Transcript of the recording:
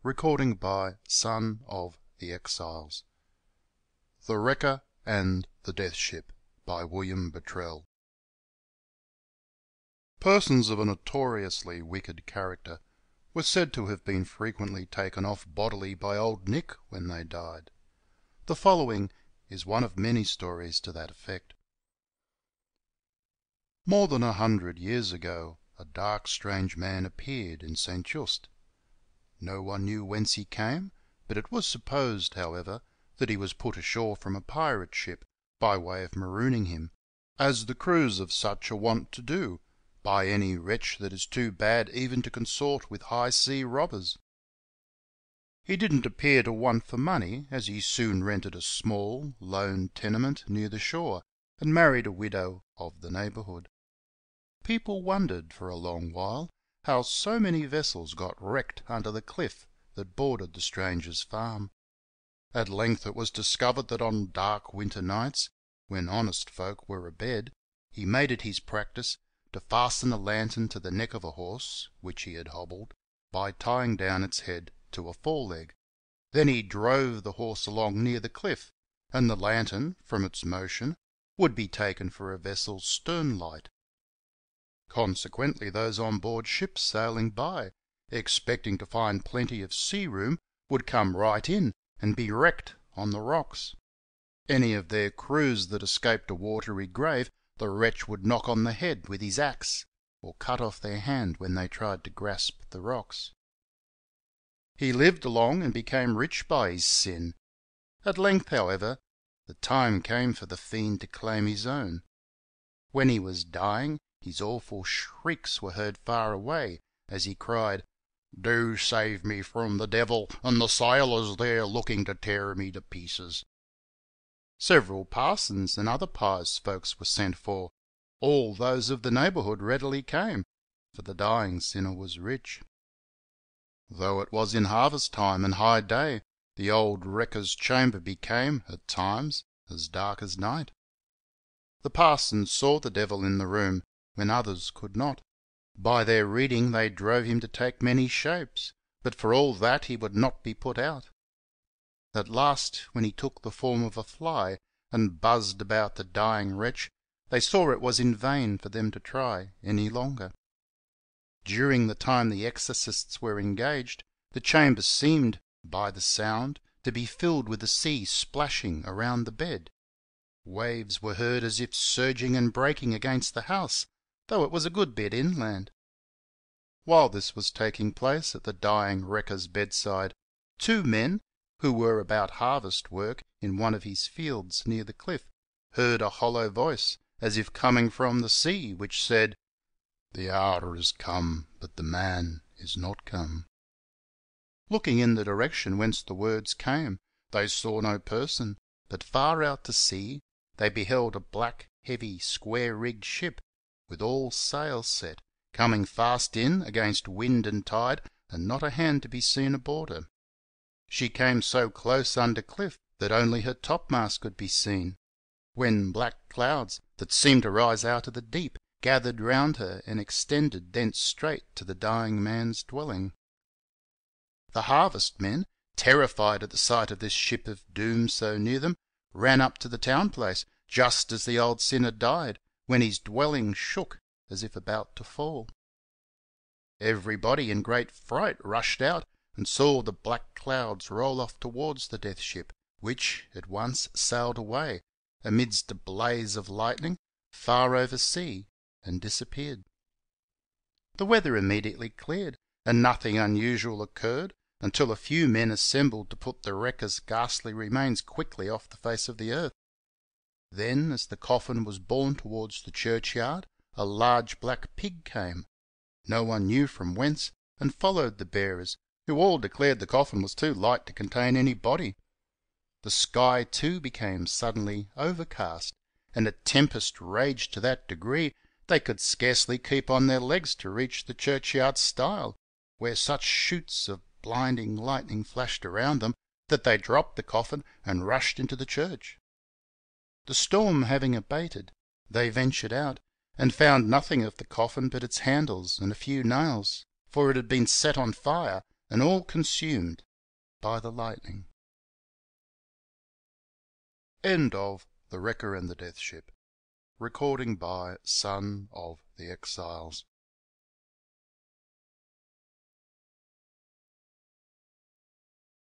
Recording by Son of the Exiles. The Wrecker and the Death Ship by William Bottrell. Persons of a notoriously wicked character were said to have been frequently taken off bodily by Old Nick when they died. The following is one of many stories to that effect. More than 100 years ago a dark strange man appeared in St. Just. No one knew whence he came, but it was supposed, however, that he was put ashore from a pirate ship by way of marooning him, as the crews of such are wont to do, by any wretch that is too bad even to consort with high sea robbers. He didn't appear to want for money, as he soon rented a small, lone tenement near the shore, and married a widow of the neighbourhood. People wondered for a long while how so many vessels got wrecked under the cliff that bordered the stranger's farm. At length it was discovered that on dark winter nights, when honest folk were abed, he made it his practice to fasten a lantern to the neck of a horse which he had hobbled, by tying down its head to a foreleg. Then he drove the horse along near the cliff, and the lantern, from its motion, would be taken for a vessel's stern light. Consequently those on board ships sailing by, expecting to find plenty of sea room, would come right in and be wrecked on the rocks. Any of their crews that escaped a watery grave the wretch would knock on the head with his axe, or cut off their hand when they tried to grasp the rocks. He lived along and became rich by his sin. At length, however, the time came for the fiend to claim his own. When he was dying, his awful shrieks were heard far away, as he cried, "Do save me from the devil, and the sailors there looking to tear me to pieces." Several parsons and other pious folks were sent for. All those of the neighbourhood readily came, for the dying sinner was rich. Though it was in harvest time and high day, the old wrecker's chamber became, at times, as dark as night. The parsons saw the devil in the room when others could not. By their reading they drove him to take many shapes, but for all that he would not be put out. At last, when he took the form of a fly and buzzed about the dying wretch, they saw it was in vain for them to try any longer. During the time the exorcists were engaged, the chamber seemed, by the sound, to be filled with the sea splashing around the bed. Waves were heard as if surging and breaking against the house, though it was a good bit inland. While this was taking place at the dying wrecker's bedside, two men, who were about harvest work in one of his fields near the cliff, heard a hollow voice, as if coming from the sea, which said, "The hour is come, but the man is not come." Looking in the direction whence the words came, they saw no person, but far out to sea they beheld a black, heavy, square-rigged ship, with all sails set, coming fast in against wind and tide, and not a hand to be seen aboard her. She came so close under cliff that only her topmast could be seen, when black clouds, that seemed to rise out of the deep, gathered round her and extended thence straight to the dying man's dwelling. The harvest men, terrified at the sight of this ship of doom so near them, ran up to the town place just as the old sinner died, when his dwelling shook as if about to fall. Everybody in great fright rushed out and saw the black clouds roll off towards the death ship, which at once sailed away, amidst a blaze of lightning, far over sea, and disappeared. The weather immediately cleared, and nothing unusual occurred until a few men assembled to put the wrecker's ghastly remains quickly off the face of the earth. Then, as the coffin was borne towards the churchyard, a large black pig came, no one knew from whence, and followed the bearers, who all declared the coffin was too light to contain any body. The sky, too, became suddenly overcast, and a tempest raged to that degree they could scarcely keep on their legs to reach the churchyard stile, where such shoots of blinding lightning flashed around them that they dropped the coffin and rushed into the church. The storm having abated, they ventured out, and found nothing of the coffin but its handles and a few nails, for it had been set on fire and all consumed by the lightning. End of The Wrecker and the Death Ship. Recording by Son of the Exiles.